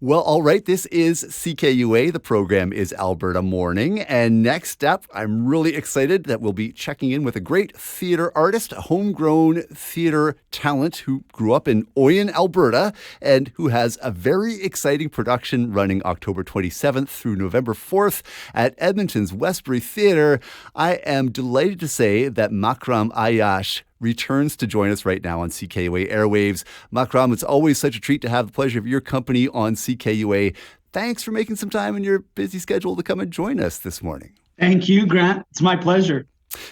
Well, all right. This is CKUA. The program is Alberta Morning. And next up, I'm really excited that we'll be checking in with a great theater artist, a homegrown theater talent who grew up in Oyen, Alberta, and who has a very exciting production running October 27th through November 4th at Edmonton's Westbury Theatre. I am delighted to say that Makram Ayache returns to join us right now on CKUA airwaves. Makram, it's always such a treat to have the pleasure of your company on CKUA. Thanks for making some time in your busy schedule to come and join us this morning. Thank you, Grant. It's my pleasure.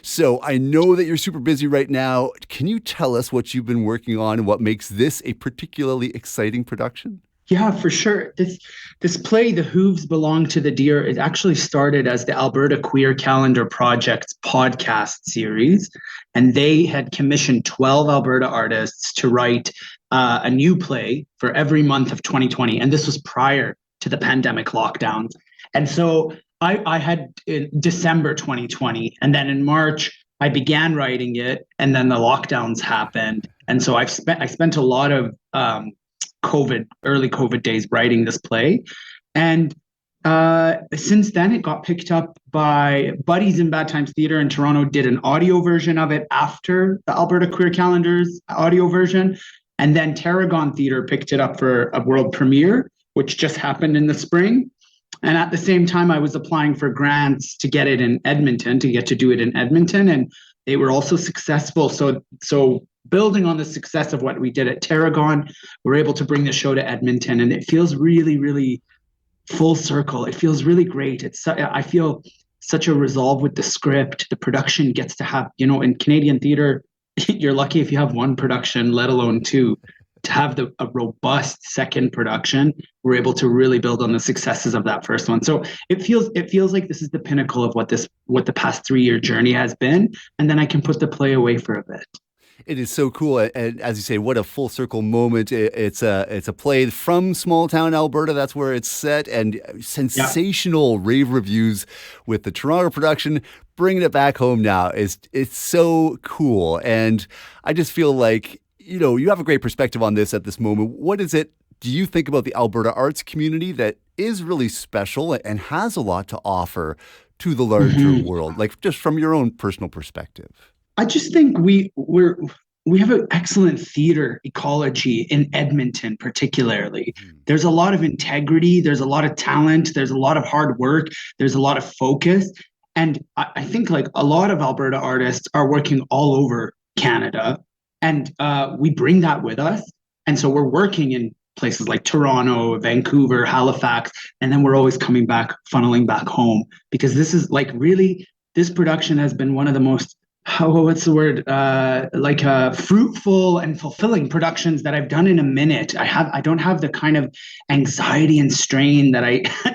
So I know that you're super busy right now. Can you tell us what you've been working on and what makes this a particularly exciting production? Yeah, for sure. This play, The Hooves Belonged to the Deer, it actually started as the Alberta Queer Calendar Project's podcast series. And they had commissioned 12 Alberta artists to write a new play for every month of 2020. And this was prior to the pandemic lockdowns. And so I had in December 2020, and then in March, I began writing it, and then the lockdowns happened. And so I spent a lot of early COVID days writing this play. And since then, it got picked up by Buddies in Bad Times Theatre in Toronto, did an audio version of it after the Alberta Queer Calendar's audio version. And then Tarragon Theatre picked it up for a world premiere, which just happened in the spring. And at the same time, I was applying for grants to get it in Edmonton, to get to do it in Edmonton. And they were also successful. So building on the success of what we did at Tarragon, we're able to bring the show to Edmonton. And it feels really, really full circle. It feels really great. I feel such a resolve with the script. The production gets to have, in Canadian theater, you're lucky if you have one production, let alone two. To have a robust second production, we're able to really build on the successes of that first one. So it feels like this is the pinnacle of what the past 3-year journey has been, and then I can put the play away for a bit. It is so cool, and as you say, what a full circle moment! It's a play from small town Alberta. That's where it's set, and sensational rave reviews with the Toronto production. Bringing it back home now it's so cool, and I just feel like you have a great perspective on this at this moment. What is it? Do you think about the Alberta arts community that is really special and has a lot to offer to the larger world, like just from your own personal perspective? I just think we have an excellent theater ecology in Edmonton, particularly. There's a lot of integrity, there's a lot of talent, there's a lot of hard work, there's a lot of focus. And I think like a lot of Alberta artists are working all over Canada, and we bring that with us. And so we're working in places like Toronto, Vancouver, Halifax, and then we're always coming back, funneling back home, because this is like really, this production has been one of the most fruitful and fulfilling productions that I've done in a minute. I don't have the kind of anxiety and strain that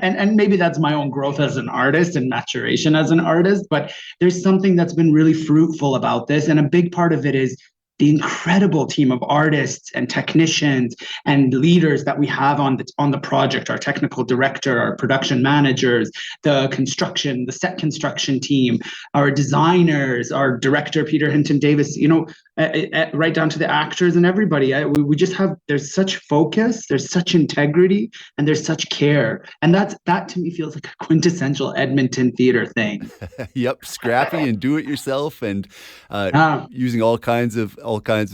and maybe that's my own growth as an artist and maturation as an artist, but there's something that's been really fruitful about this. And a big part of it is the incredible team of artists and technicians and leaders that we have on the project, our technical director, our production managers, the set construction team, our designers, our director, Peter Hinton Davis, right down to the actors and everybody. We just have, there's such focus, there's such integrity, and there's such care. And that to me feels like a quintessential Edmonton theater thing. Yep, scrappy and do it yourself, and using all kinds of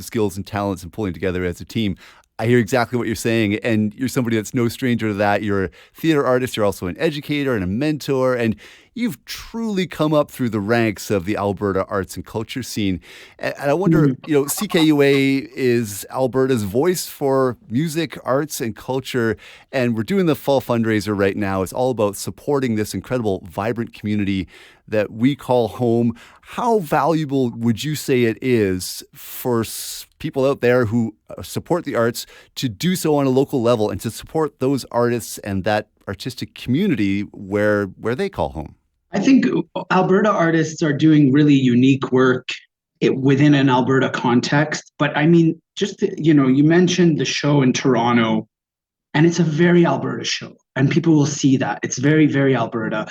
skills and talents and pulling together as a team. I hear exactly what you're saying, and you're somebody that's no stranger to that. You're a theater artist, you're also an educator and a mentor, and you've truly come up through the ranks of the Alberta arts and culture scene. And I wonder, CKUA is Alberta's voice for music, arts, and culture, and we're doing the fall fundraiser right now. It's all about supporting this incredible, vibrant community that we call home. How valuable would you say it is for people out there who support the arts to do so on a local level and to support those artists and that artistic community where they call home? I think Alberta artists are doing really unique work within an Alberta context. But I mean, you mentioned the show in Toronto, and it's a very Alberta show, and people will see that. It's very, very Alberta.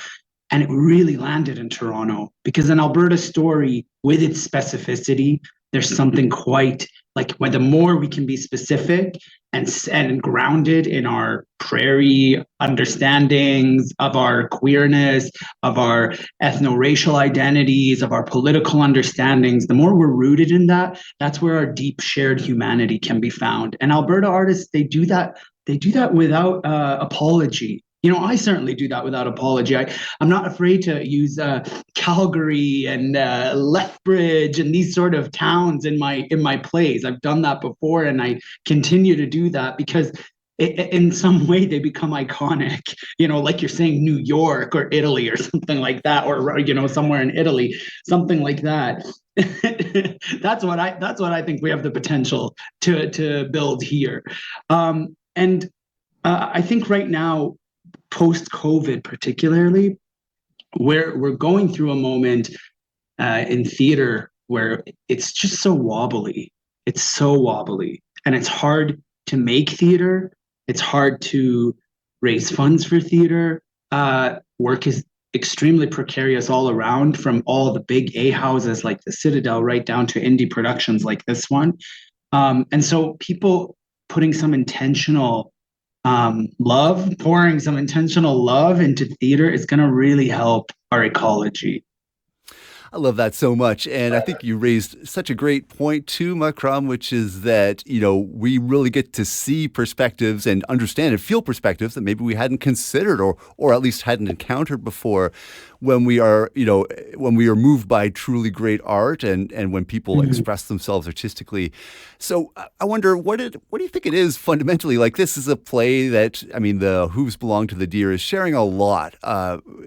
And it really landed in Toronto because an Alberta story with its specificity, there's something quite like when the more we can be specific and grounded in our prairie understandings of our queerness, of our ethno-racial identities, of our political understandings, the more we're rooted in that, that's where our deep shared humanity can be found. And Alberta artists, they do that. They do that without apology. I certainly do that without apology. I'm not afraid to use Calgary and Lethbridge and these sort of towns in my plays. I've done that before, and I continue to do that because in some way they become iconic. Like you're saying, New York or Italy or something like that, or somewhere in Italy, something like that. That's what I think we have the potential to build here, and I think right now, post-COVID particularly, we're going through a moment in theater where it's just so wobbly. It's so wobbly, and it's hard to make theater. It's hard to raise funds for theater. Work is extremely precarious all around, from all the big A houses like the Citadel right down to indie productions like this one. And so people putting some intentional pouring some intentional love into theater is going to really help our ecology. I love that so much. And I think you raised such a great point too, Makram, which is that, we really get to see perspectives and understand and feel perspectives that maybe we hadn't considered or at least hadn't encountered before when we are, when we are moved by truly great art and when people express themselves artistically. So I wonder, what do you think it is fundamentally? Like, this is a play that, the Hooves Belonged to the Deer is sharing a lot.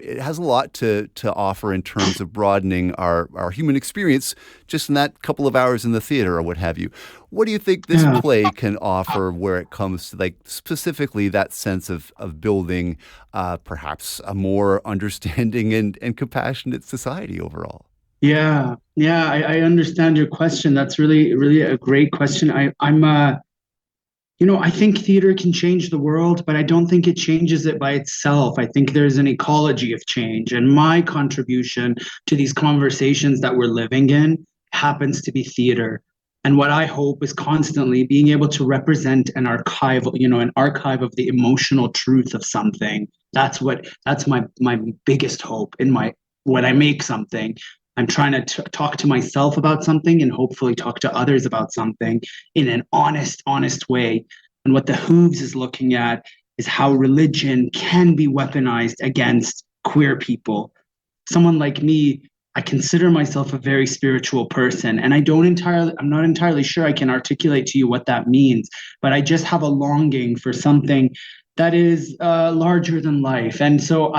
It has a lot to offer in terms of broadening our human experience just in that couple of hours in the theater or what have you. What do you think this play can offer where it comes to, like, specifically that sense of building perhaps a more understanding and compassionate society overall? Yeah, I understand your question. That's really, really a great question. I think theater can change the world, but I don't think it changes it by itself. I think there's an ecology of change, and my contribution to these conversations that we're living in happens to be theater. And what I hope is constantly being able to represent an archive of the emotional truth of something. That's my biggest hope when I make something. I'm trying to talk to myself about something and hopefully talk to others about something in an honest way. And what the Hooves is looking at is how religion can be weaponized against queer people. Someone like me, I consider myself a very spiritual person, and I'm not entirely sure I can articulate to you what that means, but I just have a longing for something that is larger than life. And so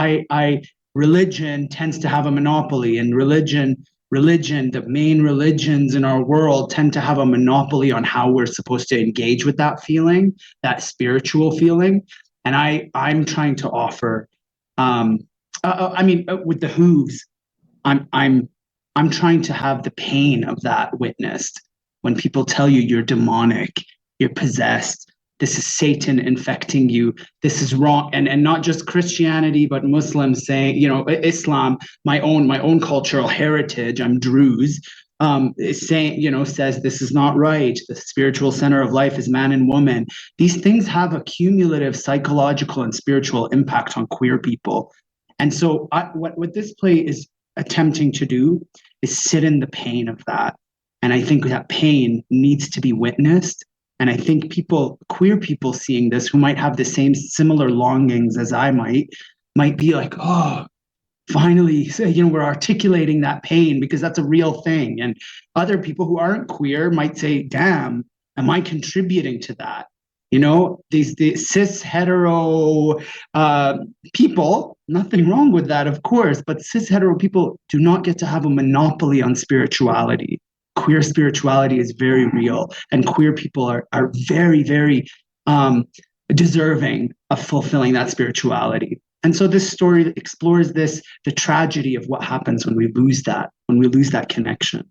religion tends to have a monopoly, and the main religions in our world tend to have a monopoly on how we're supposed to engage with that feeling, that spiritual feeling. And I'm trying to offer, with the Hooves, I'm trying to have the pain of that witnessed. When people tell you you're demonic, you're possessed, this is Satan infecting you, this is wrong. And not just Christianity, but Muslims saying, Islam, my own cultural heritage, I'm Druze, is saying, says this is not right. The spiritual center of life is man and woman. These things have a cumulative psychological and spiritual impact on queer people. And so what this play is attempting to do is sit in the pain of that. And I think that pain needs to be witnessed. And I think queer people seeing this, who might have the same similar longings as I might be like, oh, finally, we're articulating that pain because that's a real thing. And other people who aren't queer might say, damn, am I contributing to that? These cis hetero people, nothing wrong with that, of course, but cis hetero people do not get to have a monopoly on spirituality. Queer spirituality is very real, and queer people are very, very deserving of fulfilling that spirituality. And so this story explores the tragedy of what happens when we lose that connection.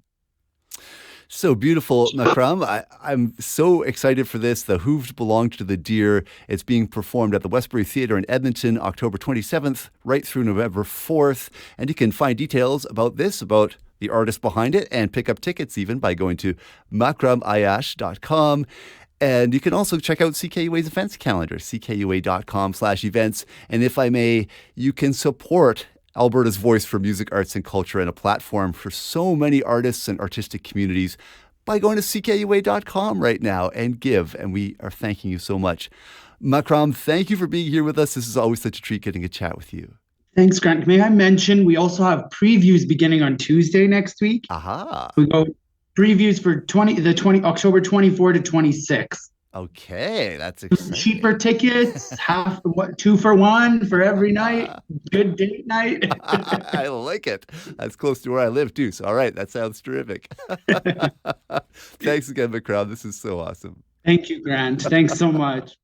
So beautiful, Makram. I'm so excited for this. The Hooves Belonged to the Deer. It's being performed at the Westbury Theatre in Edmonton, October 27th, right through November 4th. And you can find details about this, about the artist behind it and pick up tickets even by going to makramayache.com. And you can also check out CKUA's events calendar, ckua.com/events. And if I may, you can support Alberta's voice for music, arts, and culture and a platform for so many artists and artistic communities by going to ckua.com right now and give. And we are thanking you so much. Makram, thank you for being here with us. This is always such a treat getting a chat with you. Thanks, Grant. May I mention we also have previews beginning on Tuesday next week? Aha. We go previews for October 24 to 26. Okay, that's exciting. Cheaper tickets, 2 for 1 for every night. Good date night. I like it. That's close to where I live too. So, all right, that sounds terrific. Thanks again, Makram. This is so awesome. Thank you, Grant. Thanks so much.